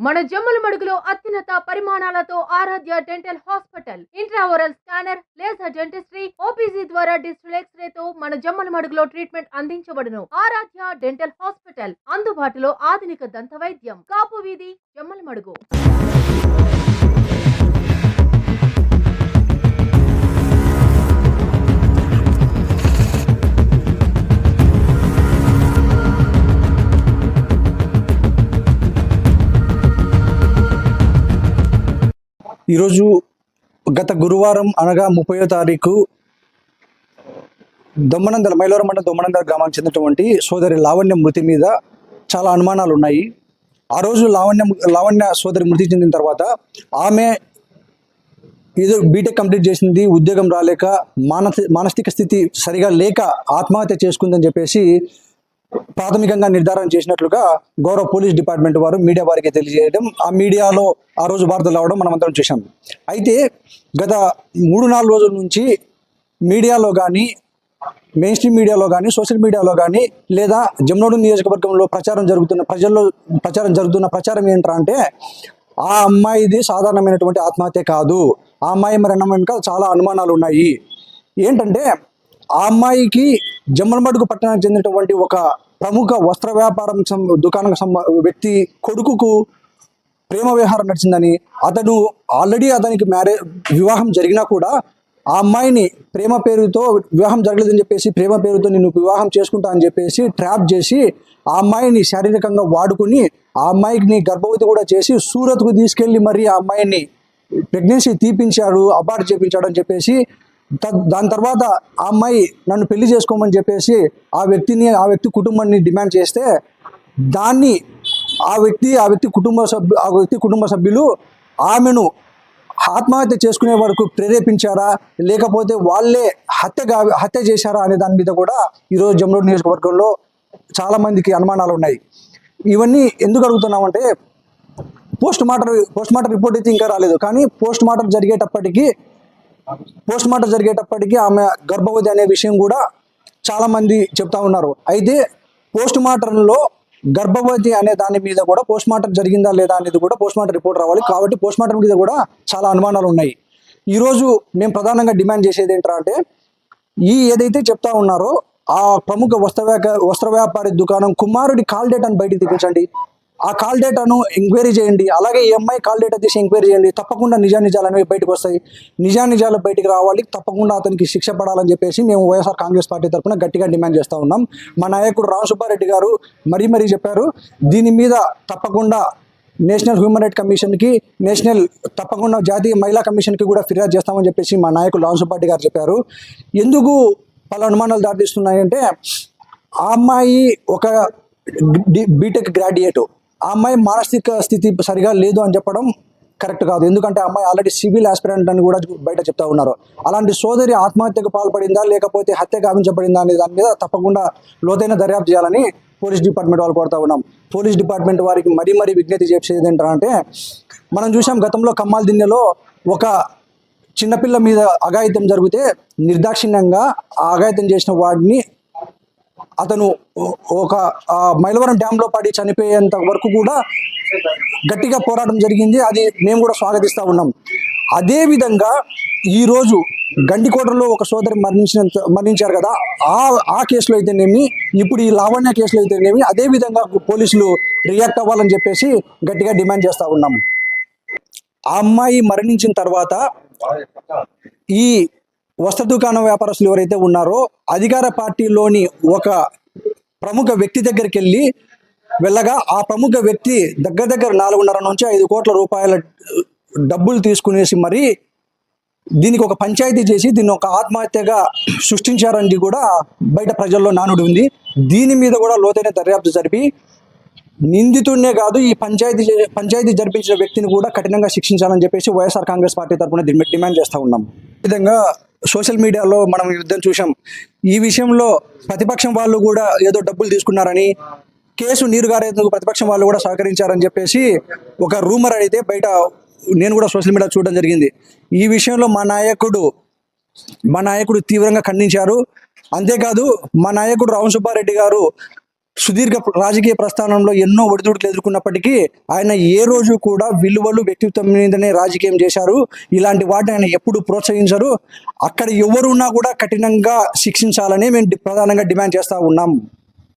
మన జమ్మలమడుగులో అత్యున్నత పరిమాణాలతో Aaradhya dental hospital intraoral scanner, laser dentistry, OPG ద్వారా డిజిటల్ ఎక్స్రే తో మన జమ్మలమడుగులో ట్రీట్మెంట్ అందించబడును. ఆరాధ్య డెంటల్ హాస్పిటల్ అందుబాటులో ఆధునిక దంత వైద్యం. కాపు వీధి, జమ్మలమడుగు. ఈరోజు గత గురువారం అనగా 30వ తారీఖు దొమ్మనందల మైలవరం మండలం దొమ్మనందల గ్రామానికి చెందినటువంటి సోదరి లావణ్య మృతి మీద చాలా అనుమానాలు ఉన్నాయి. ఆ రోజు లావణ్య సోదరి మృతి చెందిన తర్వాత ఆమె ఏదో బీటెక్ కంప్లీట్ చేసింది, ఉద్యోగం రాలేక మానసిక స్థితి సరిగా లేక ఆత్మహత్య చేసుకుందని చెప్పేసి ప్రాథమికంగా నిర్ధారణ చేసినట్లుగా గౌరవ పోలీస్ డిపార్ట్మెంట్ వారు మీడియా వారికి తెలియజేయడం, ఆ మీడియాలో ఆ రోజు వార్తలు రావడం మనం అందరం చూసాం. అయితే గత 3-4 రోజుల నుంచి మీడియాలో కానీ, మెయిన్ స్ట్రీమ్ మీడియాలో కానీ, సోషల్ మీడియాలో కానీ, లేదా జమ్మలమడుగు నియోజకవర్గంలో ప్రచారం జరుగుతున్న ప్రచారం ఏంటంటే ఆ అమ్మాయిది సాధారణమైనటువంటి ఆత్మహత్య కాదు, ఆ అమ్మాయి మరణం వెనుక చాలా అనుమానాలు ఉన్నాయి. ఏంటంటే ఆ అమ్మాయికి జమ్మలమడుగు పట్టణానికి చెందినటువంటి ఒక ప్రముఖ వస్త్ర వ్యాపారం దుకాణం వ్యక్తి కొడుకుకు ప్రేమ వ్యవహారం నడిచిందని, అతనికి వివాహం జరిగినా కూడా ఆ అమ్మాయిని ప్రేమ పేరుతో వివాహం జరగలేదని చెప్పేసి, ప్రేమ పేరుతో నిన్ను వివాహం చేసుకుంటా అని చెప్పేసి ట్రాప్ చేసి ఆ అమ్మాయిని శారీరకంగా వాడుకుని ఆ అమ్మాయిని గర్భవతి కూడా చేసి సూరత్కు తీసుకెళ్ళి మరి ఆ అమ్మాయిని ప్రెగ్నెన్సీ తీపించాడు, అబార్ట్ చేపించాడు అని చెప్పేసి, దాని తర్వాత ఆ అమ్మాయి నన్ను పెళ్లి చేసుకోమని చెప్పేసి ఆ వ్యక్తి కుటుంబాన్ని డిమాండ్ చేస్తే దాన్ని ఆ వ్యక్తి కుటుంబ సభ్యులు ఆమెను ఆత్మహత్య చేసుకునే వరకు ప్రేరేపించారా, లేకపోతే వాళ్ళే హత్య చేశారా అనే దాని మీద కూడా ఈరోజు జమ్మలమడుగు నియోజకవర్గంలో చాలా మందికి అనుమానాలు ఉన్నాయి. ఇవన్నీ ఎందుకు అడుగుతున్నామంటే పోస్ట్ మార్టం రిపోర్ట్ అయితే ఇంకా రాలేదు, కానీ పోస్ట్ మార్టం జరిగేటప్పటికీ ఆమె గర్భవతి అనే విషయం కూడా చాలా మంది చెప్తా ఉన్నారు. అయితే పోస్ట్ మార్టంలో గర్భవతి అనే దాని మీద కూడా పోస్ట్ మార్టం జరిగిందా లేదా అనేది కూడా పోస్ట్ మార్టం రిపోర్ట్ రావాలి. కాబట్టి పోస్ట్ మార్టం మీద కూడా చాలా అనుమానాలు ఉన్నాయి. ఈరోజు మేము ప్రధానంగా డిమాండ్ చేసేది ఏంటంటే ఏదైతే చెప్తా ఉన్నారో ఆ ప్రముఖ వస్త్ర వ్యాపారి దుకాణం కుమారుడి కాల్ డేటాను బయటికి తెప్పించండి, ఆ కాల్ డేటాను ఎంక్వైరీ చేయండి. అలాగే ఈ అమ్మాయి కాల్ డేటా తీసి ఎంక్వైరీ చేయండి. తప్పకుండా నిజాలు అనేవి బయటకు వస్తాయి. నిజాలు బయటకు రావాలి, తప్పకుండా అతనికి శిక్ష పడాలని చెప్పేసి మేము వైఎస్ఆర్ కాంగ్రెస్ పార్టీ తరఫున గట్టిగా డిమాండ్ చేస్తూ ఉన్నాం. మా నాయకుడు రామసుబ్బారెడ్డి గారు మరీ చెప్పారు, దీని మీద తప్పకుండా నేషనల్ హ్యూమన్ రైట్ కమిషన్కి, తప్పకుండా జాతీయ మహిళా కమిషన్కి కూడా ఫిర్యాదు చేస్తామని చెప్పేసి మా నాయకుడు రామసుబ్బారెడ్డి గారు చెప్పారు. ఎందుకు పలు అనుమానాలు దాటిస్తున్నాయంటే ఆ అమ్మాయి ఒక బీటెక్ గ్రాడ్యుయేట్, ఆ అమ్మాయి మానసిక స్థితి సరిగా లేదు అని చెప్పడం కరెక్ట్ కాదు. ఎందుకంటే అమ్మాయి ఆల్రెడీ సివిల్ ఆస్పిరెంట్ అని కూడా బయట చెప్తా ఉన్నారు. అలాంటి సోదరి ఆత్మహత్యకు పాల్పడిందా లేకపోతే హత్య గావించబడిందా అనే దాని మీద తప్పకుండా లోతైన దర్యాప్తు చేయాలని పోలీస్ డిపార్ట్మెంట్ వాళ్ళు కోరుతా ఉన్నాం. పోలీస్ డిపార్ట్మెంట్ వారికి మరీ విజ్ఞప్తి చేసేది ఏంటంటే మనం చూసాం గతంలో కమ్మాల దిన్నెలో ఒక చిన్నపిల్ల మీద అఘాయిత్యం జరిగితే నిర్దాక్షిణ్యంగా ఆ అఘాయిత్యం చేసిన వాడిని అతను ఒక మైలవరం డ్యాంలో పడి చనిపోయేంత వరకు కూడా గట్టిగా పోరాటం జరిగింది. అది మేము కూడా స్వాగతిస్తూ ఉన్నాం. అదేవిధంగా ఈరోజు గండికోటలో ఒక సోదరి మరణించారు కదా, ఆ కేసులో అయితేనేమి, ఇప్పుడు ఈ లావణ్య కేసులో అయితేనేమి అదేవిధంగా పోలీసులు రియాక్ట్ అవ్వాలని చెప్పేసి గట్టిగా డిమాండ్ చేస్తూ ఉన్నాం. ఆ అమ్మాయి మరణించిన తర్వాత ఈ వస్త్ర దుకాణం వ్యాపారస్తులు ఎవరైతే ఉన్నారో అధికార పార్టీలోని ఒక ప్రముఖ వ్యక్తి దగ్గరికి వెళ్ళగా ఆ ప్రముఖ వ్యక్తి దగ్గర 4.5 నుంచి 5 కోట్ల రూపాయల డబ్బులు తీసుకునేసి మరి దీనికి ఒక పంచాయతీ చేసి దీన్ని ఒక ఆత్మహత్యగా సృష్టించారని కూడా బయట ప్రజల్లో నానుడి ఉంది. దీని మీద కూడా లోతైన దర్యాప్తు జరిపి నిందితుడినే కాదు ఈ పంచాయతీ జరిపించిన వ్యక్తిని కూడా కఠినంగా శిక్షించాలని చెప్పేసి వైఎస్ఆర్ కాంగ్రెస్ పార్టీ తరఫున డిమాండ్ చేస్తూ ఉన్నాం. ఈ విధంగా సోషల్ మీడియాలో మనం యుద్ధం చూసాం. ఈ విషయంలో ప్రతిపక్షం వాళ్ళు కూడా ఏదో డబ్బులు తీసుకున్నారని, కేసు నీరుగారేందుకు ప్రతిపక్షం వాళ్ళు కూడా సహకరించారని చెప్పేసి ఒక రూమర్ అయితే బయట నేను కూడా సోషల్ మీడియా చూడడం జరిగింది. ఈ విషయంలో మా నాయకుడు తీవ్రంగా ఖండించారు. అంతేకాదు మా నాయకుడు రామసుబ్బారెడ్డి గారు సుదీర్ఘ రాజకీయ ప్రస్థానంలో ఎన్నో ఒడిదుడుకులు ఎదుర్కొన్నప్పటికీ ఆయన ఏ రోజు కూడా విలువలు వ్యక్తిత్వం మీదనే రాజకీయం చేశారు. ఇలాంటి వాటిని ఆయన ఎప్పుడు ప్రోత్సహించరు. అక్కడ ఎవరున్నా కూడా కఠినంగా శిక్షించాలని మేము ప్రధానంగా డిమాండ్ చేస్తూ ఉన్నాం.